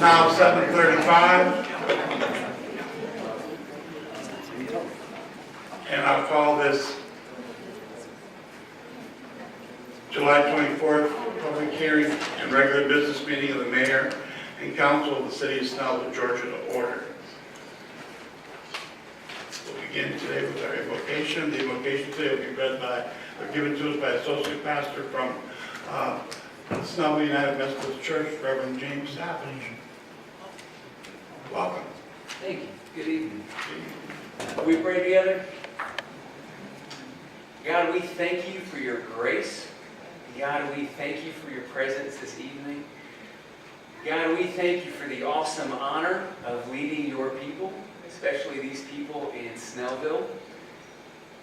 now 7:35. And I'll call this July 24th public hearing and regular business meeting of the mayor and council of the city of Snellville, Georgia to order. We'll begin today with our invocation. The invocation today will be read by, or given to us by Associate Pastor from Snellville United Methodist Church, Reverend James Savage. Welcome. Thank you. Good evening. We pray together. God, we thank you for your grace. God, we thank you for your presence this evening. God, we thank you for the awesome honor of leading your people, especially these people in Snellville.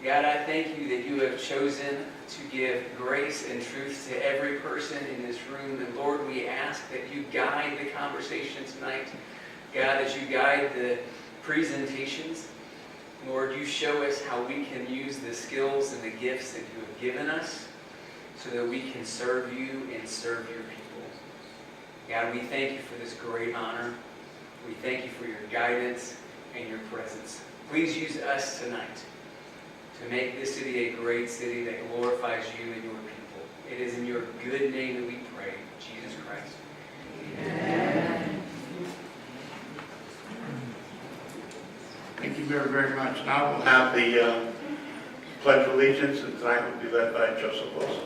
God, I thank you that you have chosen to give grace and truth to every person in this room. And Lord, we ask that you guide the conversation tonight. God, that you guide the presentations. Lord, you show us how we can use the skills and the gifts that you have given us so that we can serve you and serve your people. God, we thank you for this great honor. We thank you for your guidance and your presence. Please use us tonight to make this city a great city that glorifies you and your people. It is in your good name that we pray, Jesus Christ. Amen. Thank you very, very much. Now we'll have the Pledge of Allegiance, and tonight will be led by Joseph Wilson.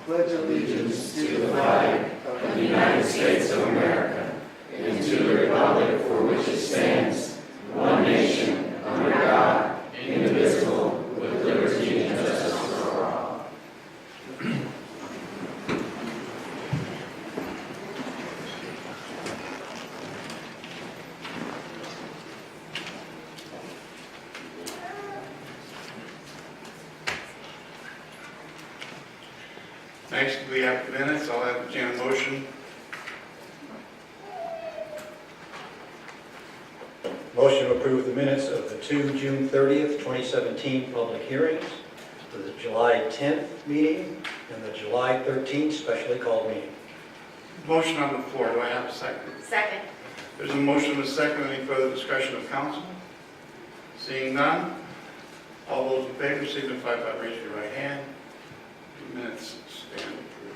Pledge allegiance to the flag of the United States of America and to the republic for which it stands, one nation, under God, indivisible, with liberty and justice for all. Next, we have the minutes. I'll entertain a motion. Motion to approve the minutes of the two June 30th, 2017 public hearings, the July 10th meeting, and the July 13th specially called meeting. Motion on the floor. Do I have a second? Second. There's a motion and a second. Any further discussion of council? Seeing none, all those in favor signify by raising your right hand. The minutes stand approved.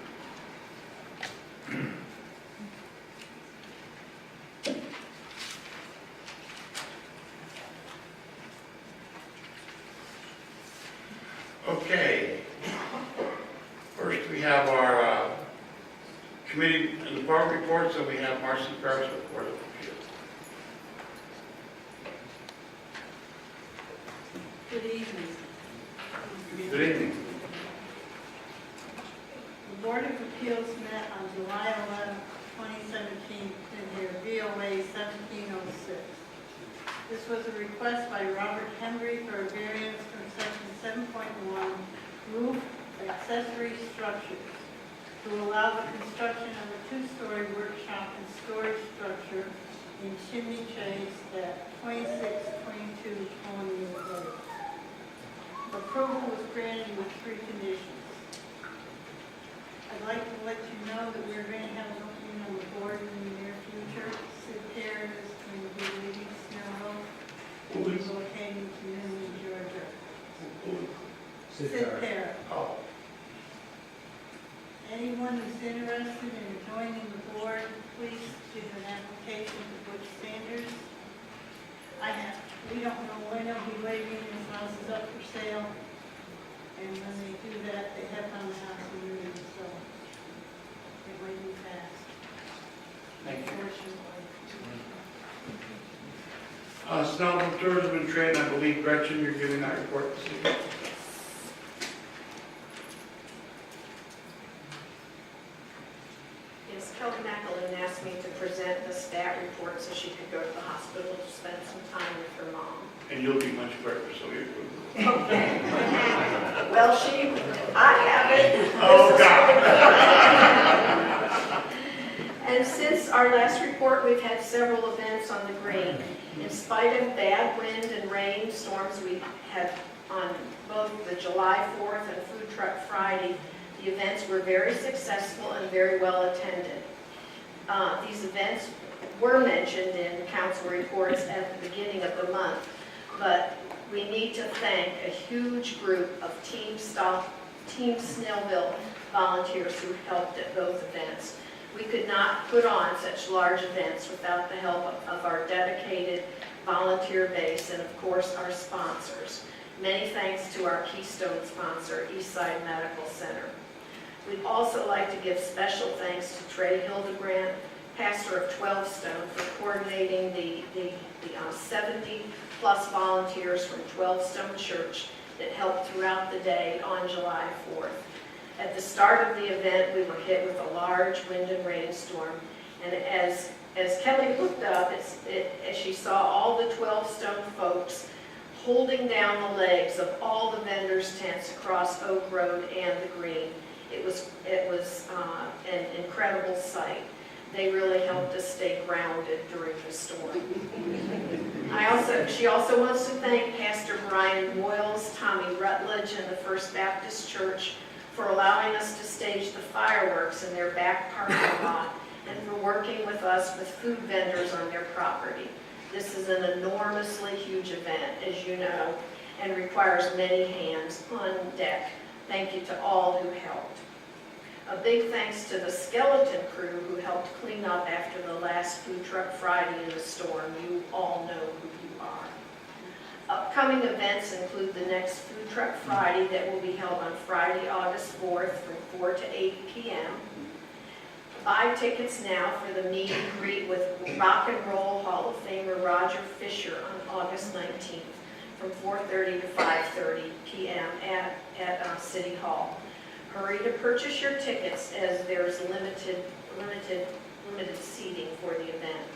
Okay. First, we have our committee and department reports, and we have Marcy Ferris with Board of Appeals. Good evening. Good evening. The Board of Appeals met on July 11, 2017 in their VOA 1706. This was a request by Robert Henry for a variance from section 7.1, roof accessory structures, to allow the construction of a two-story workshop and storage structure in Chimney Chase at 2622 Colonial Road. Approval was granted with three conditions. I'd like to let you know that we're going to have an opening on the board in the near future. Sid Perrin is going to be leaving Snellville and relocating to Newman, Georgia. Sid Perrin. Oh, Anyone who's interested in joining the board, please do an application to Butch Sanders. We don't know when he'll be leaving. His house is up for sale. And when they do that, they have on the house in Newman, so it might be fast. thank you. Unfortunately. Snellville Tourism and Trade, I believe, Gretchen, you're giving that report this evening. Yes, Kelly McAloon asked me to present the stat report so she could go to the hospital to spend some time with her mom. And you'll be much quicker, so you're good. Okay. Well, I have it. Oh, God. And since our last report, we've had several events on the green. In spite of bad wind and rain storms, we have on both the July 4th and Food Truck Friday, the events were very successful and very well attended. These events were mentioned in council reports at the beginning of the month, but we need to thank a huge group of Team Snellville volunteers who helped at both events. We could not put on such large events without the help of our dedicated volunteer base and, of course, our sponsors. Many thanks to our keystone sponsor, Eastside Medical Center. We'd also like to give special thanks to Trey Hildebrand, pastor of 12 Stone, for coordinating the 70-plus volunteers from 12 Stone Church that helped throughout the day on July 4th. At the start of the event, we were hit with a large wind and rainstorm, and as Kelly looked up, as she saw all the 12 Stone folks holding down the legs of all the vendors' tents across Oak Road and the Green, it was an incredible sight. They really helped us stay grounded during the storm. She also wants to thank Pastor Brian Moyles, Tommy Rutledge, and the First Baptist Church for allowing us to stage the fireworks in their back parking lot and for working with us with food vendors on their property. This is an enormously huge event, as you know, and requires many hands on deck. Thank you to all who helped. A big thanks to the skeleton crew who helped clean up after the last Food Truck Friday in the storm. You all know who you are. Upcoming events include the next Food Truck Friday that will be held on Friday, August 4th from 4 to 8 p.m. Buy tickets now for the meet and greet with Rock and Roll Hall of Famer Roger Fisher on August 19th from 4:30 to 5:30 p.m. at City Hall. Hurry to purchase your tickets as there's limited seating for the event.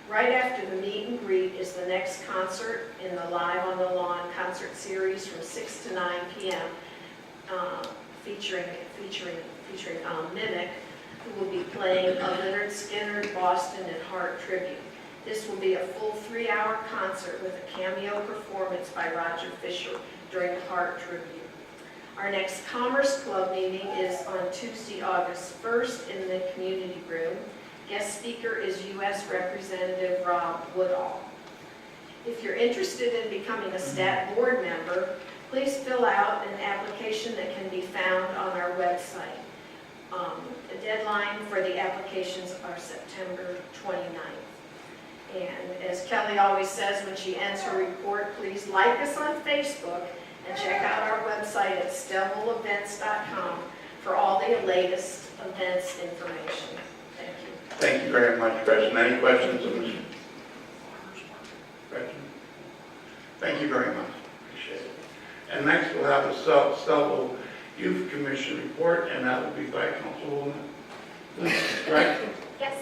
Right after the meet and greet is the next concert in the Live on the Lawn concert series from 6 to 9 p.m. Featuring Mimic, who will be playing a Leonard Skinner, Boston, and Hart tribute. This will be a full 3-hour concert with a cameo performance by Roger Fisher during the Hart tribute. Our next Commerce Club meeting is on Tuesday, August 1st in the community room. Guest speaker is U.S. Representative Rob Woodall. If you're interested in becoming a STAT board member, please fill out an application that can be found on our website. The deadline for the applications are September 29th. And as Kelly always says when she ends her report, please like us on Facebook and check out our website at snellvilleevents.com for all the latest events information. Thank you. Thank you very much, President. Any questions of Ms. President? Thank you very much. Appreciate it. And next we'll have the Snellville Youth Commission report, and that will be by Councilwoman. Right? Yes.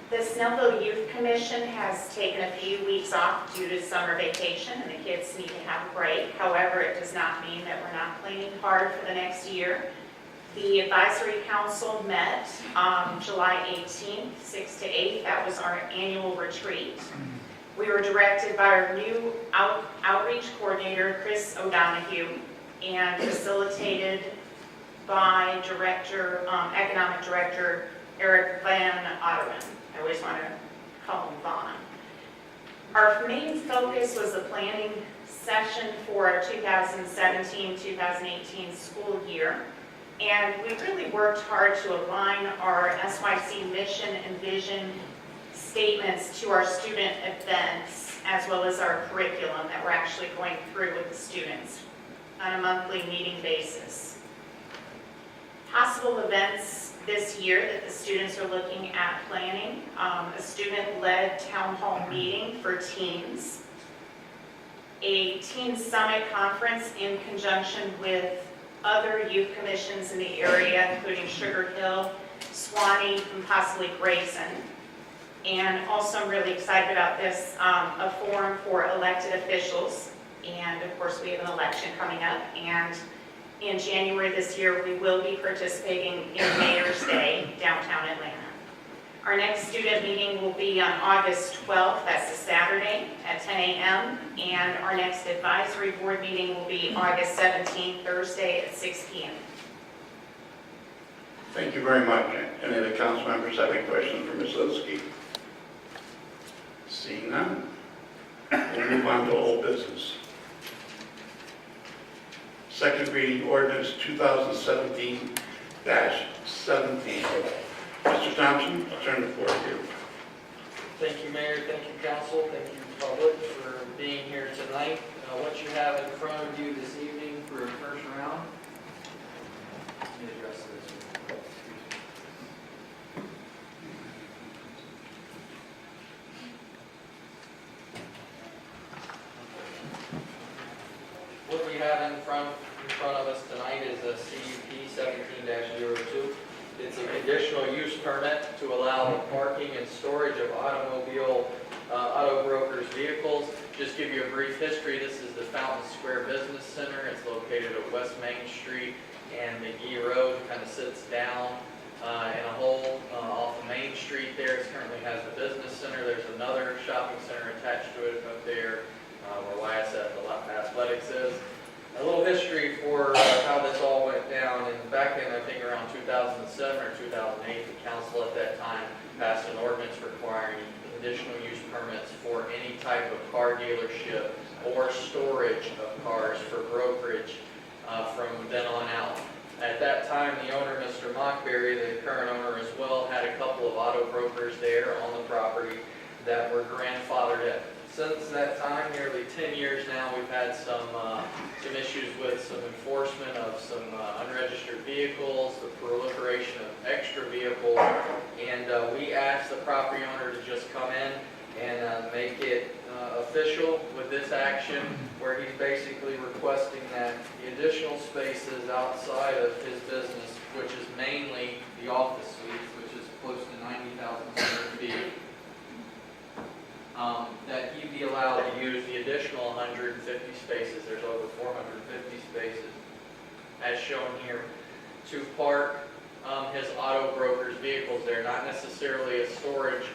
The Snellville Youth Commission has taken a few weeks off due to summer vacation, and the kids need to have a break. However, it does not mean that we're not planning hard for the next year. The Advisory Council met July 18th, 6 to 8. That was our annual retreat. We were directed by our new outreach coordinator, Chris O'Donoghue, and facilitated by Economic Director Eric Van Otterman. I always want to call him Vaughn. Our main focus was the planning session for our 2017-2018 school year. And we really worked hard to align our SYC mission and vision statements to our student events, as well as our curriculum that we're actually going through with the students on a monthly meeting basis. Possible events this year that the students are looking at planning: a student-led town hall meeting for teens, a teen summit conference in conjunction with other youth commissions in the area, including Sugar Hill, Swanee, and possibly Grayson. And also, I'm really excited about this, a forum for elected officials. And of course, we have an election coming up. And in January this year, we will be participating in Mayor's Day, downtown Atlanta. Our next student meeting will be on August 12th, that's a Saturday, at 10 a.m. And our next advisory board meeting will be August 17th, Thursday at 6 p.m. Thank you very much. Any of the council members have any questions for Ms. Litsky? Seeing none, we'll move on to old business. Second reading ordinance 2017-17. Mr. Thompson, I'll turn the floor to you. Thank you, Mayor. Thank you, Council. Thank you, public, for being here tonight. What you have in front of you this evening for a first round. Let me address this. What we have in front of us tonight is a CUP 17-02. It's a conditional use permit to allow the parking and storage of auto brokers' vehicles. Just give you a brief history. This is the Fountain Square Business Center. It's located at West Main Street and McGee Road. Kind of sits down in a hole off of Main Street there. It currently has the business center. There's another shopping center attached to it up there where YSF Athletics is. A little history for how this all went down. And back in, I think, around 2007 or 2008, the council at that time passed an ordinance requiring conditional use permits for any type of car dealership or storage of cars for brokerage from then on out. At that time, the owner, Mr. Mockberry, the current owner as well, had a couple of auto brokers there on the property that were grandfathered in. Since that time, nearly 10 years now, we've had some issues with some enforcement of some unregistered vehicles, the proliferation of extra vehicles, and we asked the property owner to just come in and make it official with this action, where he's basically requesting that the additional spaces outside of his business, which is mainly the office suites, which is close to 90,000 square feet, that he be allowed to use the additional 150 spaces, there's over 450 spaces, as shown here, to park his auto broker's vehicles there. Not necessarily a storage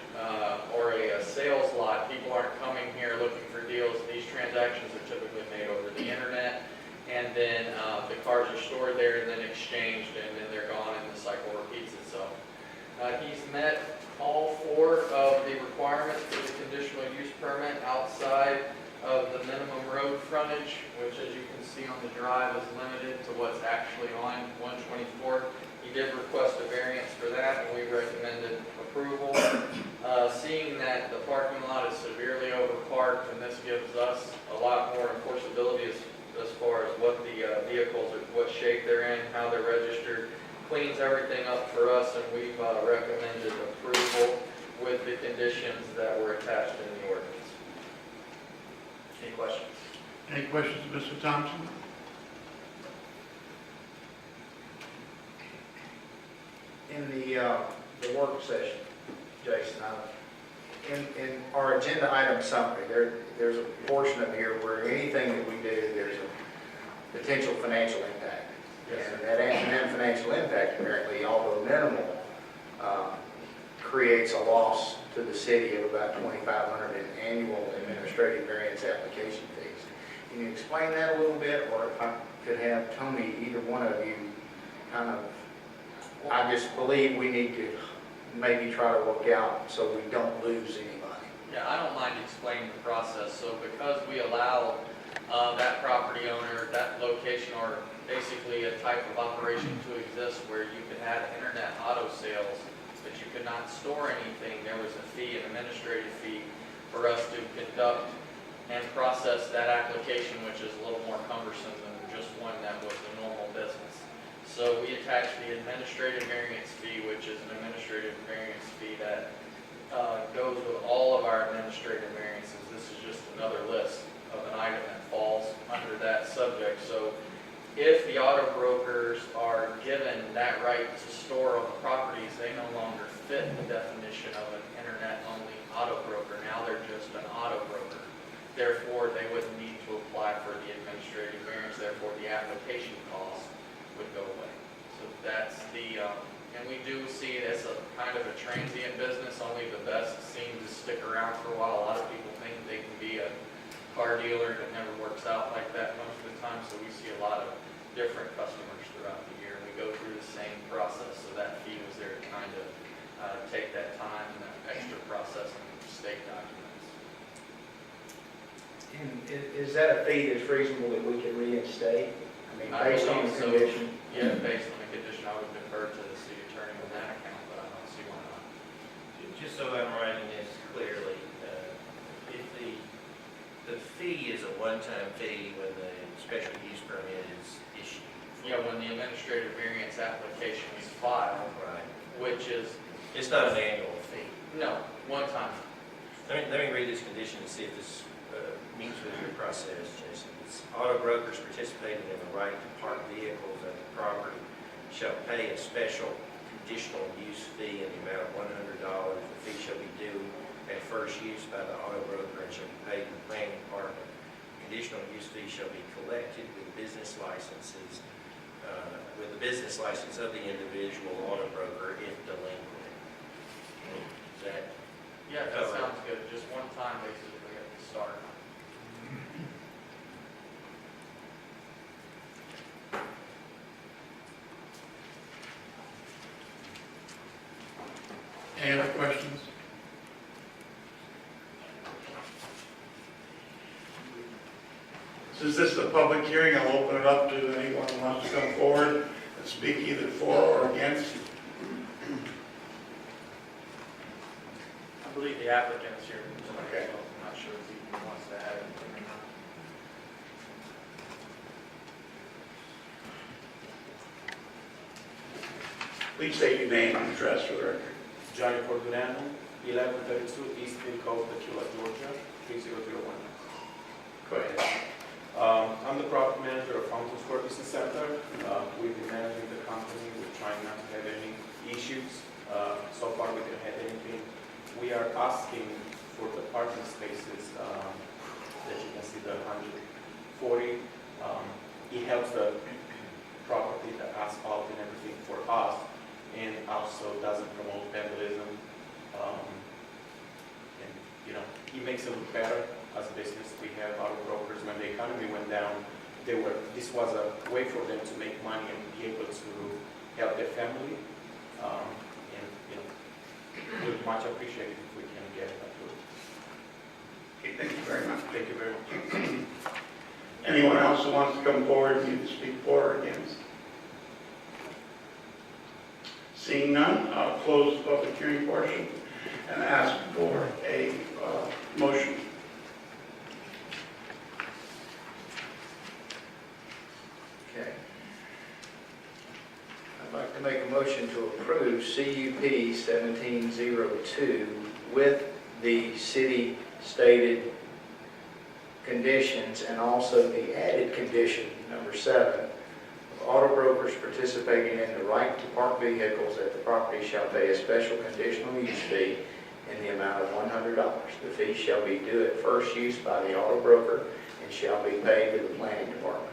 or a sales lot. People aren't coming here looking for deals. These transactions are typically made over the internet, and then the cars are stored there and then exchanged, and then they're gone, and the cycle repeats itself. He's met all four of the requirements for the conditional use permit outside of the minimum road frontage, which, as you can see on the drive, is limited to what's actually on 124. He did request a variance for that, and we recommended approval. Seeing that the parking lot is severely overparked, and this gives us a lot more enforceability as far as what the vehicles are, what shape they're in, how they're registered, cleans everything up for us, and we've recommended approval with the conditions that were attached in the ordinance. Any questions? Any questions, Mr. Thompson? In the work session, Jason, in our agenda item summary, there's a portion of here where anything that we do, there's a potential financial impact. And that financial impact, apparently, although minimal, creates a loss to the city of about $2,500 in annual administrative variance application fees. Can you explain that a little bit, or if I could have Tony, either one of you, kind of, I just believe we need to maybe try to work out so we don't lose anybody. Yeah, I don't mind explaining the process. So because we allow that property owner, that location, or basically a type of operation to exist where you could have internet auto sales, but you could not store anything, there was a fee, an administrative fee, for us to conduct and process that application, which is a little more cumbersome than just one that was the normal business. So we attach the administrative variance fee, which is an administrative variance fee that goes with all of our administrative variances. This is just another list of an item that falls under that subject. So if the auto brokers are given that right to store on the properties, they no longer fit the definition of an internet-only auto broker. Now they're just an auto broker. Therefore, they wouldn't need to apply for the administrative variance. Therefore, the application cost would go away. So that's the And we do see it as a kind of a transient business. Only the best seem to stick around for a while. A lot of people think they can be a car dealer, and it never works out like that most of the time. So we see a lot of different customers throughout the year. And we go through the same process. So that fee was there to kind of take that time and that extra processing of state documents. And is that a fee that's reasonable that we can reinstate? I mean, I based on the believe so. condition? Yeah, based on the condition, I would defer to the city attorney on that account, but I don't see why not. Just so I'm writing this clearly, if the fee is a one-time fee when the special use permit is issued. Yeah, when the administrative variance application is filed, Right. which is, It's not an annual fee. no, one time. Let me read this condition and see if this meets with your process, Jason. It's auto brokers participating in the right to park vehicles at the property shall pay a special conditional use fee in the amount of $100. The fee shall be due at first use by the auto broker and shall be paid to the planning department. Conditional use fee shall be collected with business licenses, with the business license of the individual auto broker if delinquent. Is that Yeah, that sounds good. Just one time basically at the start. Any other questions? Since this is a public hearing, I'll open it up to anyone who wants to come forward and speak either for or against. I believe the applicant is here. Okay. I'm not sure if he wants to add anything or not. Please state your name and address for the record. Johnny Cordurano, 1132 East Midco, Tequila, Georgia, 30001. Go ahead. I'm the product manager of Fountain Square Business Center. We've been managing the company. We're trying not to have any issues. So far, we didn't have anything. We are asking for the parking spaces that you can see, the 140. It helps the property, the asphalt and everything for us, and also doesn't promote vandalism. And, you know, it makes it look better as a business. We have our brokers, when the economy went down, this was a way for them to make money and be able to help their family. And, you know, we'd much appreciate it if we can get that through. Okay, thank you very much. Thank you very much. Anyone else who wants to come forward, you can speak for or against. Seeing none, I'll close the public hearing portion and ask for a motion. Okay. I'd like to make a motion to approve CUP 1702 with the city stated conditions and also the added condition, number 7, auto brokers participating in the right to park vehicles at the property shall pay a special conditional use fee in the amount of $100. The fee shall be due at first use by the auto broker and shall be paid to the planning department.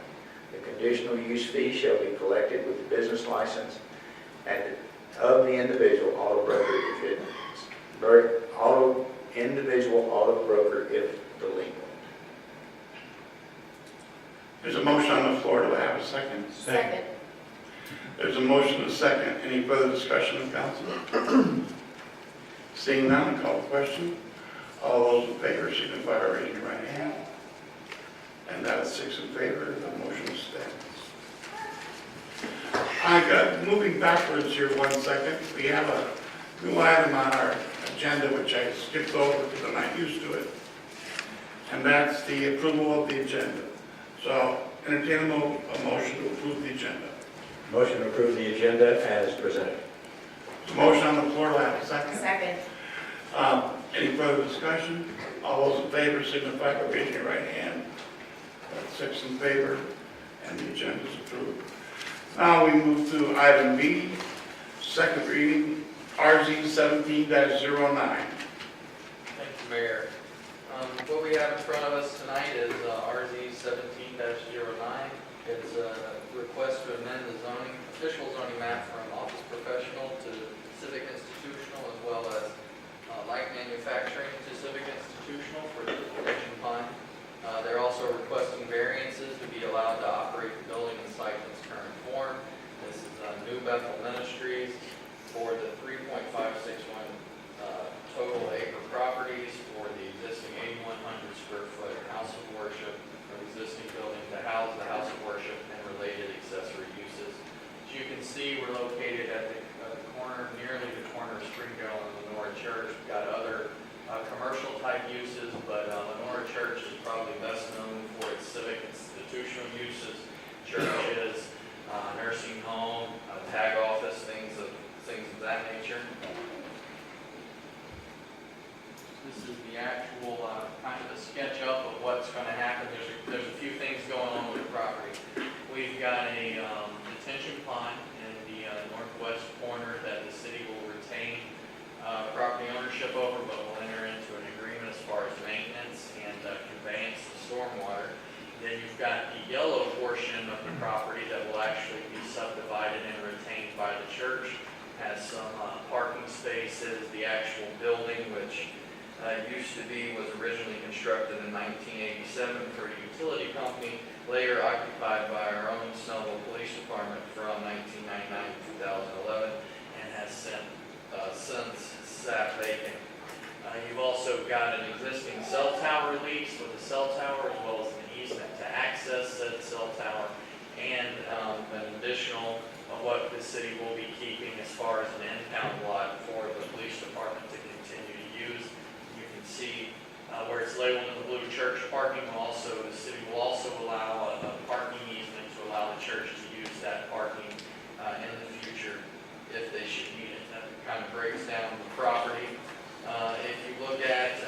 The conditional use fee shall be collected with the business license of the individual auto broker if delinquent. There's a motion on the floor. Do I have a second? Second. There's a motion and a second. Any further discussion of council? Seeing none, call the question. All those in favor signify by raising your right hand. And that is 6 in favor. The motion stands. Moving backwards here 1 second. We have a new item on our agenda which I skipped over because I'm not used to it. And that's the approval of the agenda. So entertain a motion to approve the agenda. Motion to approve the agenda as presented. There's a motion on the floor. Do I have a second? Second. Any further discussion? All those in favor signify by raising your right hand. That's 6 in favor, and the agenda is approved. Now we move to item B, second reading, RZ 17-09. Thank you, Mayor. What we have in front of us tonight is RZ 17-09. It's a request to amend the official zoning map from office professional see, we're located at the corner, nearly the corner of Springdale and Lenora Church. We've got other commercial type uses, but Lenora Church is probably best known for its civic institutional uses, churches, nursing home, tag office, things of that nature. This is the actual kind of a sketch up of what's going to happen. There's a few things going on with the property. We've got a detention pond in the northwest corner that the city will retain property ownership over, but will enter into an agreement as far as maintenance and conveyance of stormwater. Then you've got the yellow portion of the property that will actually be subdivided and retained by the church. Has some parking spaces, the actual building, which was originally constructed in 1987 for a utility company, later occupied by our own Snellville Police Department from 1999 to 2011, and has since sat vacant. You've also got an existing cell tower lease with a cell tower, as well as an easement to access said cell tower, and an additional of what the city will be keeping as far as an impound lot for the police department to continue to use. You can see where it's labeled in the blue, church parking. The city will also allow a parking easement to allow the church to use that parking in the future if they should need it. That kind of breaks down the property. If you look at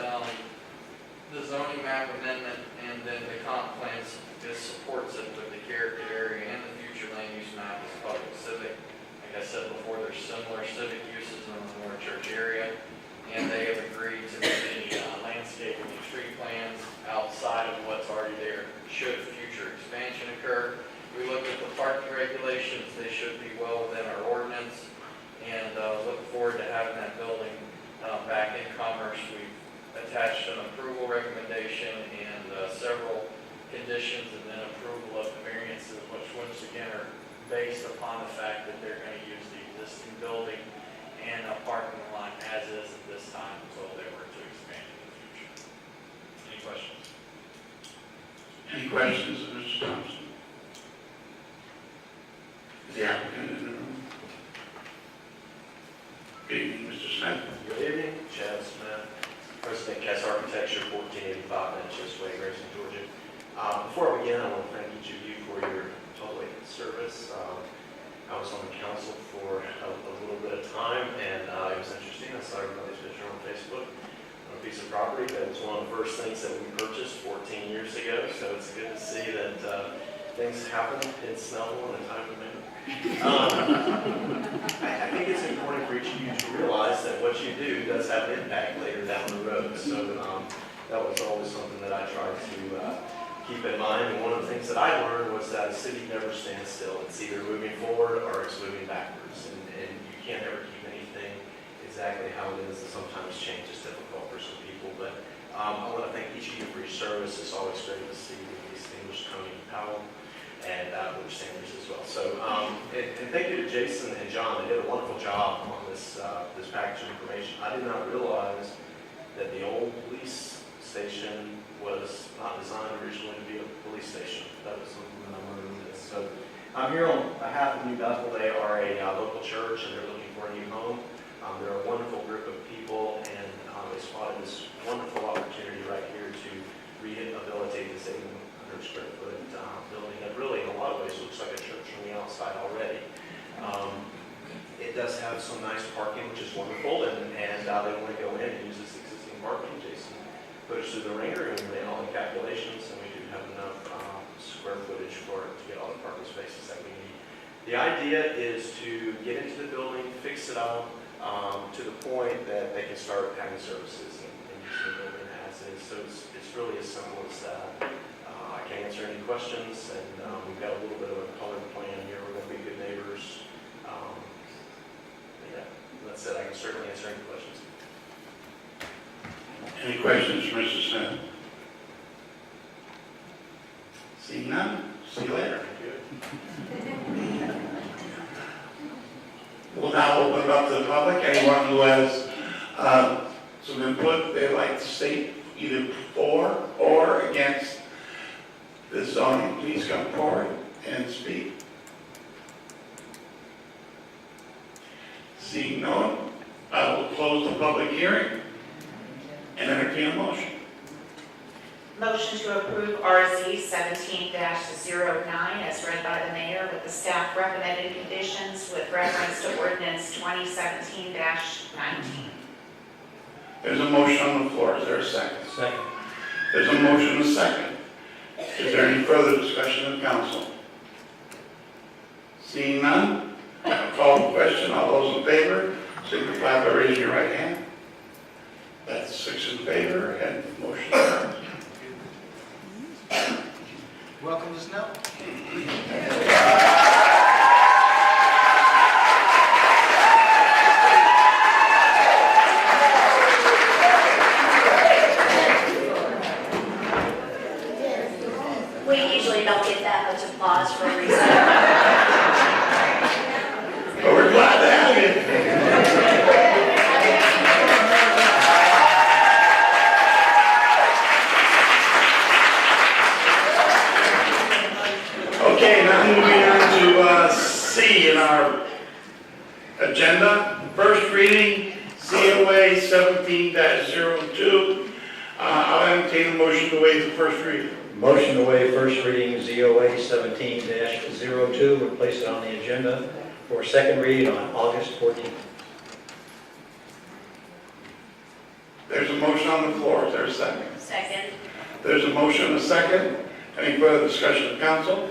the zoning map amendment and then the comp plans, this supports it with the character area and the future land use map as public civic. Like I said before, there's similar civic uses in the Lenora Church area, and they have agreed to make any landscaping and tree plans outside of what's already there should future expansion occur. We look at the parking regulations, they should be well within our ordinance, and look forward to having that building back in commerce. We've attached an approval recommendation and several conditions, and then approval of the variances, which once again are based upon the fact that they're going to use the existing building and a parking lot as is at this time until they were to expand in the future. Any questions? Any questions of Mr. Thompson? Is the applicant in the room? Good evening, Mr. Smith. Good evening, Chad Smith, President Cass Architecture, 1485 Natchez Way, Grayson, Georgia. Before I begin, I want to thank each of you for your public service. I was on the council for a little bit of time, and it was interesting. I saw everybody's picture on Facebook on a piece of property. That was one of the first things that we purchased 14 years ago, so it's good to see that things happen in Snellville in a timely manner. I think it's important for each of you to realize that what you do does have an impact later down the road. So that was always something that I tried to keep in mind. And one of the things that I learned was that a city never stands still. It's either moving forward or it's moving backwards. And you can't ever keep anything exactly how it is. And sometimes change is difficult for some people. But I want to thank each of you for your service. It's always great to see the distinguished Tony Powell and Butch Sanders as well. So, and thank you to Jason and John. They did a wonderful job on this package of information. I did not realize that the old police station was not designed originally to be a police station. That was something that I learned in this. So, I'm here on behalf of New Bethel. They are a local church, and they're looking for a new home. They're a wonderful group of people, and they spotted this wonderful opportunity right here to rehabilitate this 800 square foot building that really in a lot of ways looks like a church from the outside already. It does have some nice parking, which is wonderful, and they want to go in and use this existing parking. Jason put us through the ringer and we made all the calculations, and we do have enough square footage for it to get all the parking spaces that we need. The idea is to get into the building, fix it up to the point that they can start having services and use the building as is. So it's really as simple as that. I can answer any questions, and we've got a little bit of a colored plan here. We're going to be good neighbors. Yeah, that's it. I can certainly answer any questions. Any questions for Mr. Smith? Seeing none, see you later. We'll now open it up to the public. Anyone who has some input they'd like to state either for or against this zoning, please come forward and speak. the public hearing and entertain a motion. Motion to approve RZ 17-09 as read by the mayor with the staff recommended conditions with reference to ordinance 2017-19. There's a motion on the floor. Is there a second? Second. There's a motion and a second. Is there any further discussion of council? Seeing none, I'll call the question. All those in favor, signify by raising your right hand. That's 6 in favor and motion carries. Welcome to Snellville. We usually don't get that much applause for a reason. But we're glad to have you. Okay, now moving on to C in our agenda. First reading, COA 17-02. I'll entertain a motion to waive the first reading. Motion to waive first reading ZOA 17-02 and place it on the agenda for second reading on August 14th. There's a motion on the floor. Is there a second? Second. There's a motion and a second. Any further discussion of council?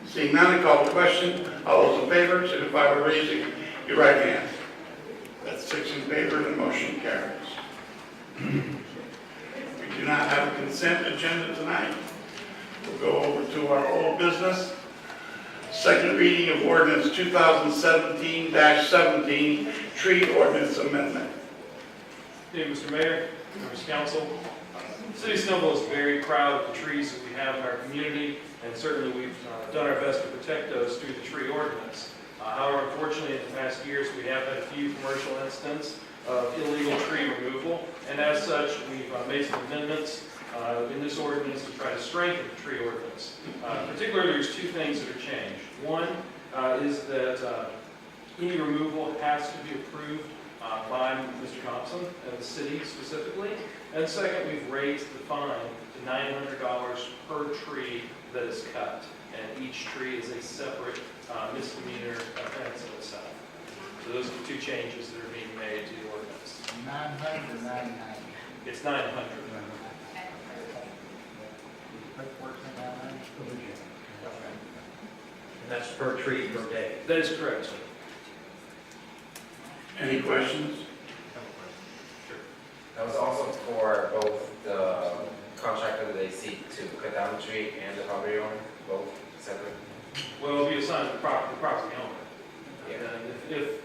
Seeing none, I call the question. All those in favor, signify by raising your right hand. That's 6 in favor, and the motion carries. We do not have a consent agenda tonight. We'll go over to our old business. Second reading of ordinance 2017-17, tree ordinance amendment. Hey, Mr. Mayor, members of council. The City of Snellville is very proud of the trees that we have in our community, and certainly we've done our best to protect those through the tree ordinance. However, unfortunately, in the past years, we have had a few commercial instances of illegal tree removal, and as such, we've made some amendments in this ordinance to try to strengthen the tree ordinance. Particularly, there's 2 things that are changed. One is that any removal has to be approved by Mr. Thompson and the city specifically. And second, we've raised the fine to $900 per tree that is cut. And each tree is a separate misdemeanor offense in itself. So those are the 2 changes that are being made to the ordinance. 900 or 990? It's 900. And that's per tree per day. That is correct, sir. Any questions? That was also for both the contractor that they seek to cut down the tree and the property owner, both separate? Well, it'll be assigned to the property owner. Yeah. And if,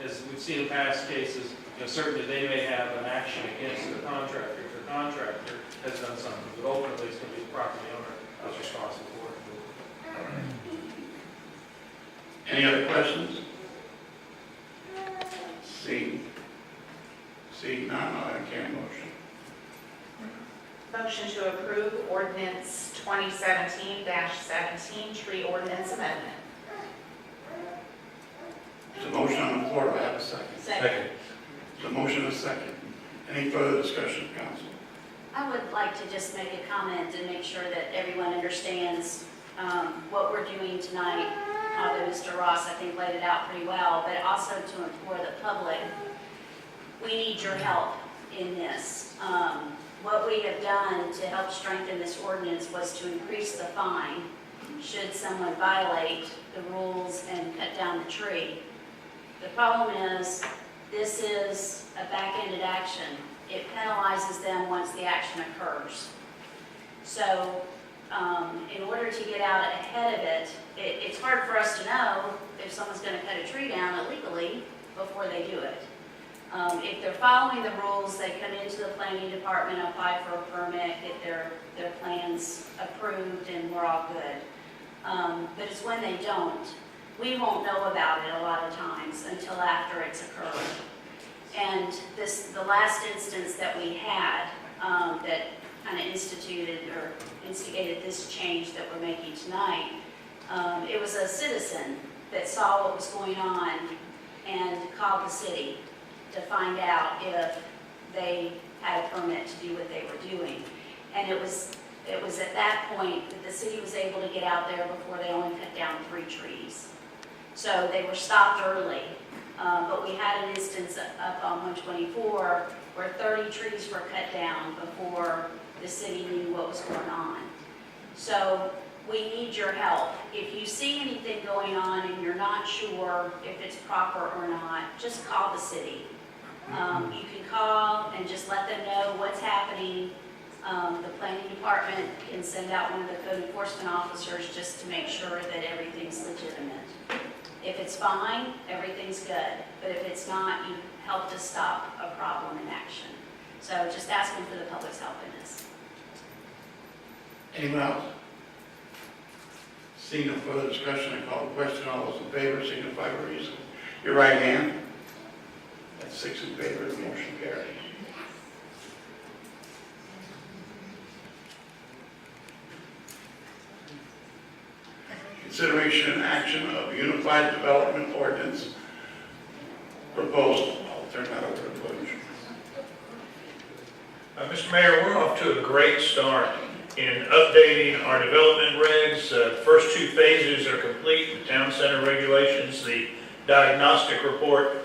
as we've seen in past cases, certainly they may have an action against the contractor if the contractor has done something, but ultimately it's going to be the property owner that's responsible for it. Any other questions? Seeing none, I'll entertain a motion. Motion to approve ordinance 2017-17, tree ordinance amendment. There's a motion on the floor. Do I have a second? Second. There's a motion and a second. Any further discussion, council? I would like to just make a comment and make sure that everyone understands what we're doing tonight. Although Mr. Ross, I think, laid it out pretty well, but also to implore the public, we need your help in this. What we have done to help strengthen this ordinance was to increase the fine should someone violate the rules and cut down the tree. The problem is, this is a back-ended action. It penalizes them once the action occurs. So, in order to get out ahead of it, it's hard for us to know if someone's going to cut a tree down illegally before they do it. If they're following the rules, they come into the planning department, apply for a permit, get their plans approved, and we're all good. But it's when they don't. We won't know about it a lot of times until after it's occurred. And the last instance that we had that kind of instigated this change that we're making tonight, it was a citizen that saw what was going on and called the city. to find out if they had a permit to do what they were doing. And it was at that point that the city was able to get out there before they only cut down 3 trees. So they were stopped early. But we had an instance up on 124 where 30 trees were cut down before the city knew what was going on. So we need your help. If you see anything going on and you're not sure if it's proper or not, just call the city. You can call and just let them know what's happening. The planning department can send out one of the code enforcement officers just to make sure that everything's legitimate. If it's fine, everything's good. But if it's not, you help to stop a problem in action. So just asking for the public's help in this. Anyone else? Seeing no further discussion, I call the question. All those in favor signify by raising your right hand. That's 6 in favor, the motion carries. Consideration and action of Unified Development Ordinance proposal. I'll turn that over to Butch. Mr. Mayor, we're off to a great start in updating our development regs. First 2 phases are complete, the town center regulations, the diagnostic report.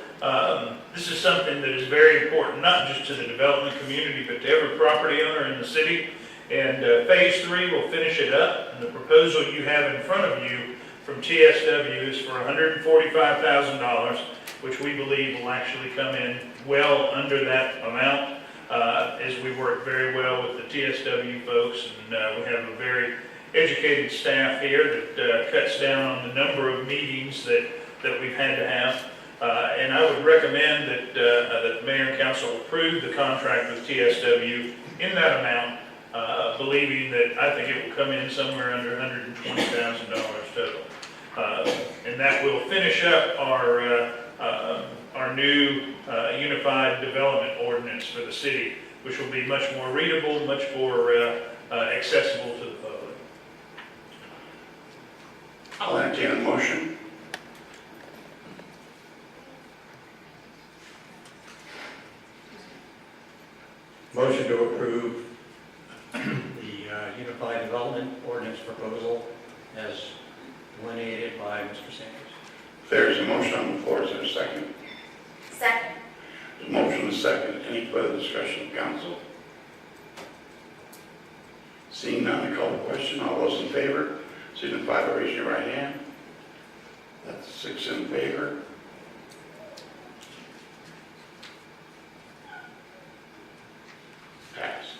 This is something that is very important, not just to the development community, but to every property owner in the city. And phase 3 will finish it up. And the proposal you have in front of you from TSW is for $145,000, which we believe will actually come in well under that amount. As we work very well with the TSW folks, and we have a very educated staff here that cuts down on the number of meetings that we've had to have. And I would recommend that the mayor and council approve the contract with TSW in that amount, believing that I think it will come in somewhere under $120,000 total. And that will finish up our new unified development ordinance for the city, which will be much more readable, much more accessible to the public. I'll entertain a motion. Motion to approve the Unified Development Ordinance proposal as delineated by Mr. Sanders. There's a motion on the floor. Is there a second? Second. There's a motion and a second. Any further discussion of council? Seeing none, I call the question. All those in favor signify by raising your right hand. That's 6 in favor. Passed.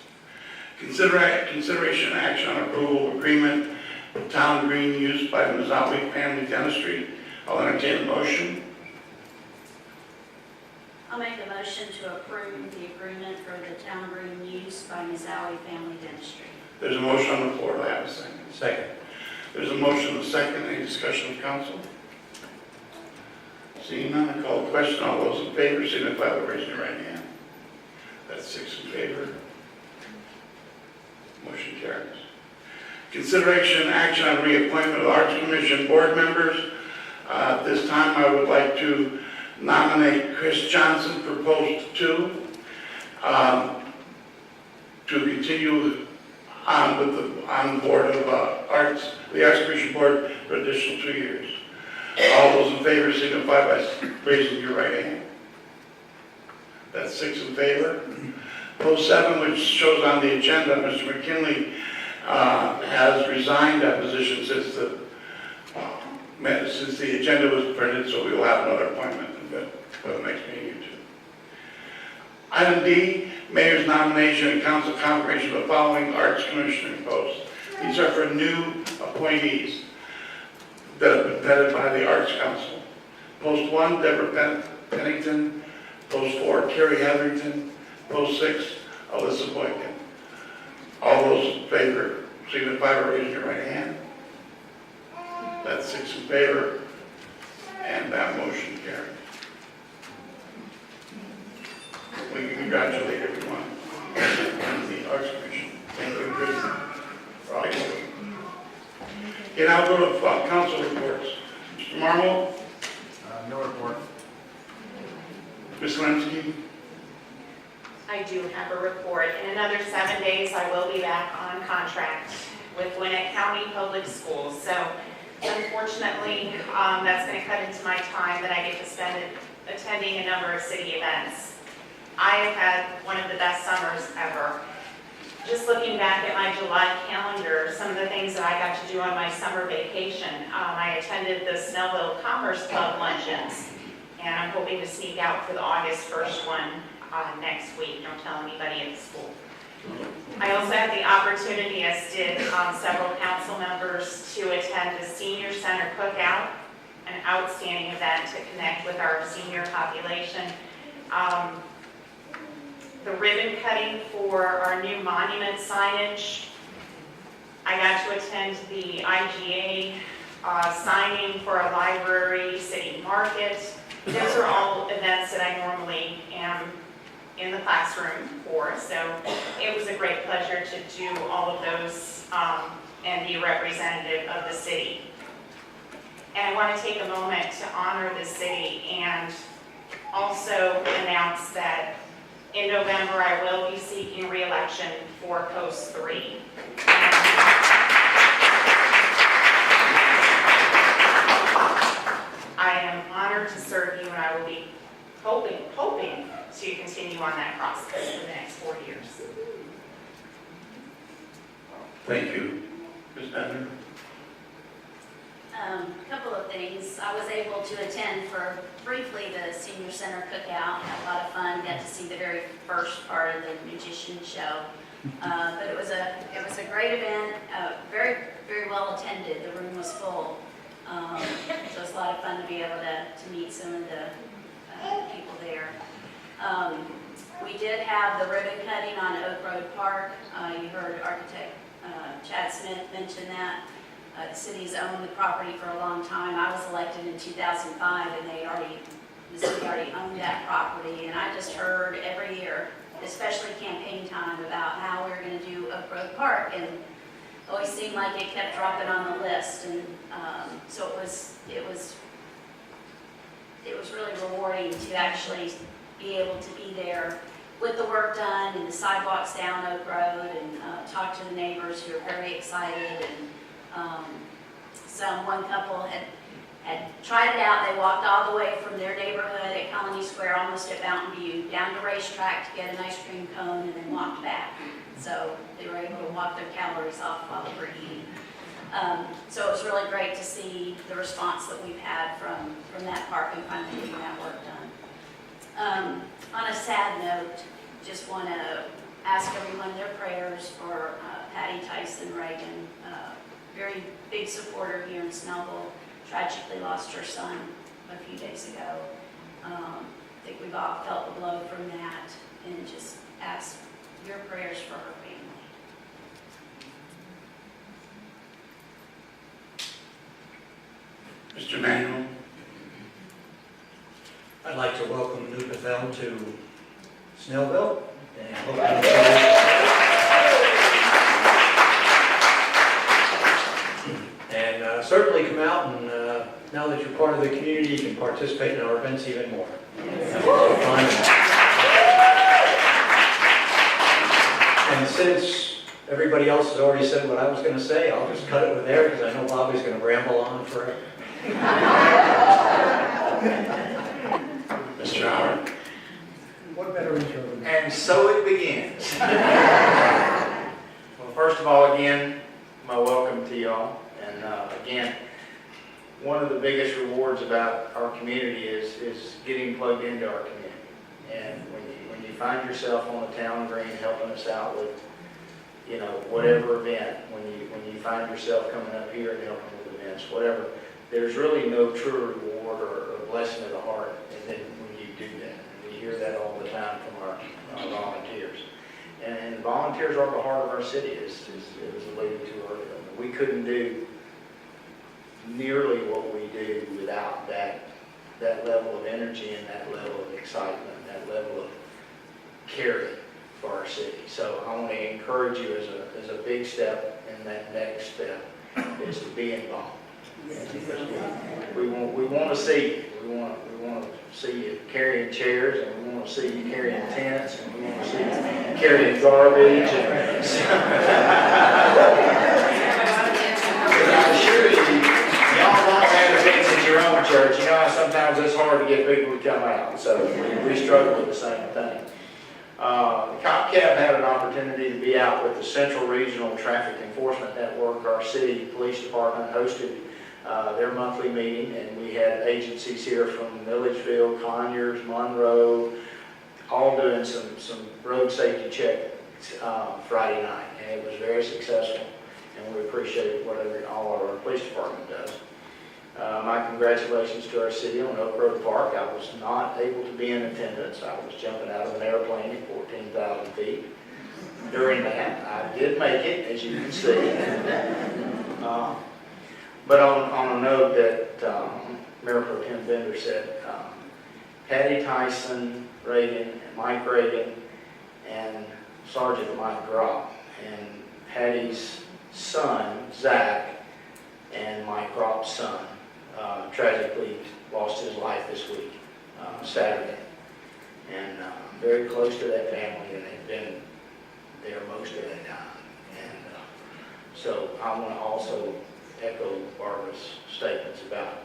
Consideration and action on approval of agreement with Town Green used by Mazawi Family Dentistry. I'll entertain a motion. I'll make a motion to approve the agreement for the town green use by Mazawi Family Dentistry. There's a motion on the floor. Do I have a second? Second. There's a motion and a second. Any discussion of council? Seeing none, I call the question. All those in favor signify by raising your right hand. That's 6 in favor. Motion carries. Consideration and action on reappointment of Arts Commission board members. At this time, I would like to nominate Chris Johnson for post 2 to continue on the board of Arts, the Arts Commission board for additional 2 years. All those in favor signify by raising your right hand. That's 6 in favor. Post 7, which shows on the agenda, Mr. McKinley has resigned that position since the agenda was printed, so we will have another appointment for the next meeting or 2. Item D, Mayor's nomination and council confirmation of the following Arts Commissioner posts. These are for new appointees that have been vetted by the Arts Council. Post 1, Deborah Pennington. Post 4, Carrie Hetherington. Post 6, Alyssa Boykin. All those in favor signify by raising your right hand. That's 6 in favor, and that motion carries. We can congratulate everyone on the Arts Commission. Thank you, Chris, for all your work. Okay, now go to council reports. Mr. Marmol? No report. Ms. Lemsky? I do have a report. In another 7 days, I will be back on contract with Gwinnett County Public Schools. So unfortunately, that's going to cut into my time that I get to spend attending a number of city events. I have had one of the best summers ever. Just looking back at my July calendar, some of the things that I got to do on my summer vacation, I attended the Snellville Commerce Club luncheons, and I'm hoping to sneak out for the August 1st one next week. Don't tell anybody at school. I also had the opportunity, as did several council members, to attend the Senior Center Cookout, an outstanding event to connect with our senior population. The ribbon cutting for our new monument signage. I got to attend the IGA signing for a library, city market. Those are all events that I normally am in the classroom for, so it was a great pleasure to do all of those and be a representative of the city. And I want to take a moment to honor the city and also announce that in November I will be seeking re-election for Post 3. I am honored to serve you, and I will be hoping to continue on that process for the next 4 years. Thank you. Ms. Bender? A couple of things. I was able to attend briefly the Senior Center Cookout. Had a lot of fun. Got to see the very first part of the magician show. But it was a great event. Very well attended. The room was full. So it was a lot of fun to be able to meet some of the people there. We did have the ribbon cutting on Oak Road Park. You heard architect Chad Smith mention that. The city's owned the property for a long time. I was elected in 2005, and the city already owned that property. And I just heard every year, especially campaign time, about how we were going to do Oak Road Park, and it always seemed like it kept dropping on the list. And so it was really rewarding to actually be able to be there with the work done and the sidewalks down Oak Road, and talk to the neighbors who are very excited. And one couple had tried it out. They walked all the way from their neighborhood at Colony Square, almost at Mountain View, down to Racetrack to get an ice cream cone, and then walked back. So they were able to walk their calories off while they were eating. So it was really great to see the response that we've had from that park and finally getting that work done. On a sad note, just want to ask everyone their prayers for Patty Tyson Reagan, very big supporter here in Snellville. Tragically lost her son a few days ago. I think we've all felt the blow from that, and just ask your prayers for her family. Mr. Manuel? I'd like to welcome New Bethel to Snellville, and hope and certainly come out, and now that you're part of the community, you can participate in our events even more. And since everybody else has already said what I was going to say, I'll just cut it with there, because I know Bobby's going to ramble on forever. Mr. Howard? What better intro than that? And so it begins. Well, first of all, again, my welcome to y'all. And again, one of the biggest rewards about our community is getting plugged into our community. And when you find yourself on the town green helping us out with, whatever event, when you find yourself coming up here and helping with events, whatever, there's really no truer reward or blessing of the heart than when you do that. And we hear that all the time from our volunteers. And volunteers are the heart of our city, as it was alluded to earlier. We couldn't do nearly what we do without that level of energy and that level of excitement, that level of caring for our city. So I want to encourage you as a big step, and that next step is to be involved. We want to see you. We want to see you carrying chairs, and we want to see you carrying tents, and we want to see you carrying garbage. And I assure you, y'all don't have events at your own church. You know how sometimes it's hard to get people to come out, so we struggle with the same thing. The Cop Cab had an opportunity to be out with the Central Regional Traffic Enforcement Network. Our city police department hosted their monthly meeting, and we had agencies here from Milledgeville, Conyers, Monroe, all doing some road safety checks Friday night, and it was very successful, and we appreciate whatever all of our police department does. My congratulations to our city on Oak Grove Park. I was not able to be in attendance. I was jumping out of an airplane at 14,000 feet. During that, I did make it, as you can see. But on a note that Mayor Pro Tem Bender said, Patty Tyson Reagan, and Mike Reagan, and Sergeant Mike Gropp, and Patty's son, Zach, and Mike Gropp's son, tragically lost his life this week, Saturday. And very close to that family, and they've been there most of that time. And so I want to also echo Barbara's statements about,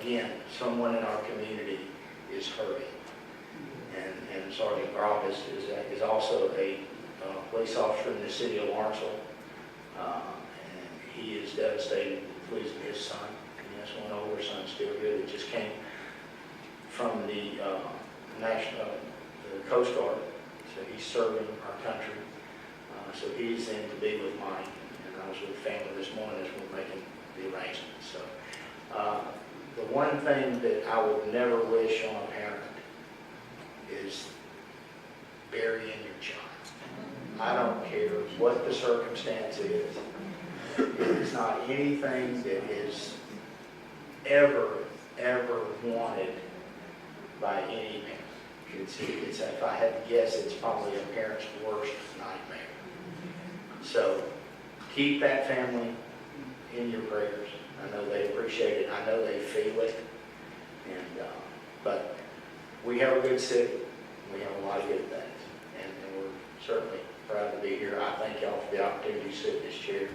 again, someone in our community is hurting. And Sergeant Gropp is also a police officer in the city of Lawrenceville. And he is devastated with losing his son. And he has one older son still here that just came from the Coast Guard. So he's serving our country. So he's in to be with Mike. And I was with the family this morning as we're making the arrangements. So the one thing that I would never wish on a parent is burying your child. I don't care what the circumstance is. It's not anything that is ever wanted by any parent. It's if I had to guess, it's probably a parent's worst nightmare. So keep that family in your prayers. I know they appreciate it. I know they feel it. And but we have a good city. We have a lot of good things, and we're certainly proud to be here. I thank y'all for the opportunity to sit in this chair.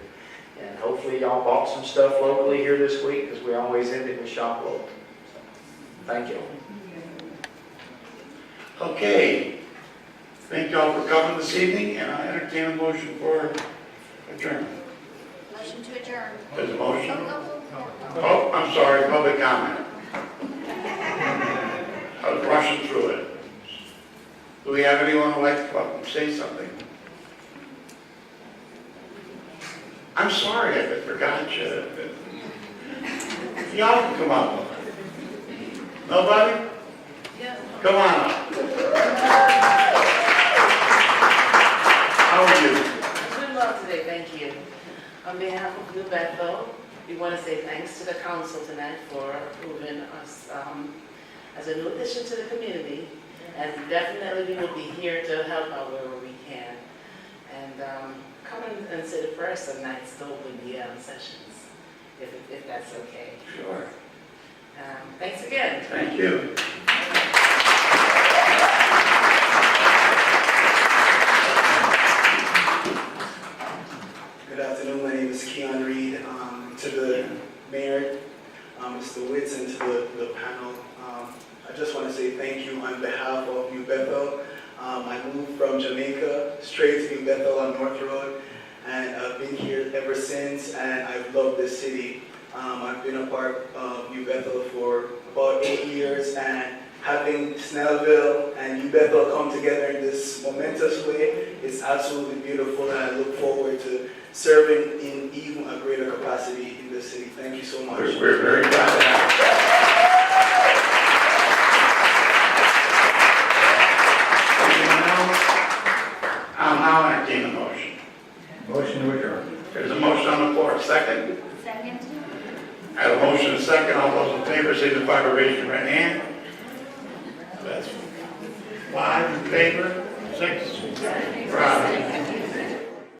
And hopefully y'all bought some stuff locally here this week, because we always end it with shop local. So, thank you. Okay. Thank y'all for coming this evening, and I entertain a motion for adjournment. Motion to adjourn. There's a motion. Oh, I'm sorry, public comment. I was rushing through it. Do we have anyone who'd like to come up and say something? I'm sorry if I forgot you. Y'all can come up. Nobody? Come on up. How are you? Doing well today, thank you. On behalf of New Bethel, we want to say thanks to the council tonight for approving us as a new addition to the community. And definitely we will be here to help out wherever we can. And come and say the prayers tonight still with the sessions, if that's okay. Sure. Thanks again. Thank you. Good afternoon, my name is Keon Reed. To the mayor, Mr. Witts, and to the panel, I just want to say thank you on behalf of New Bethel. I moved from Jamaica straight to New Bethel on North Road, and I've been here ever since, and I've loved this city. I've been a part of New Bethel for about 8 years, and having Snellville and New Bethel come together in this momentous way is absolutely beautiful, and I look forward to serving in even a greater capacity in this city. Thank you so much. We're very proud of that. I'll now entertain a motion. Motion to adjourn. There's a motion on the floor. Second? Second. I have a motion and a second. All those in favor signify by raising your right hand. That's 5 in favor, 6. Proud.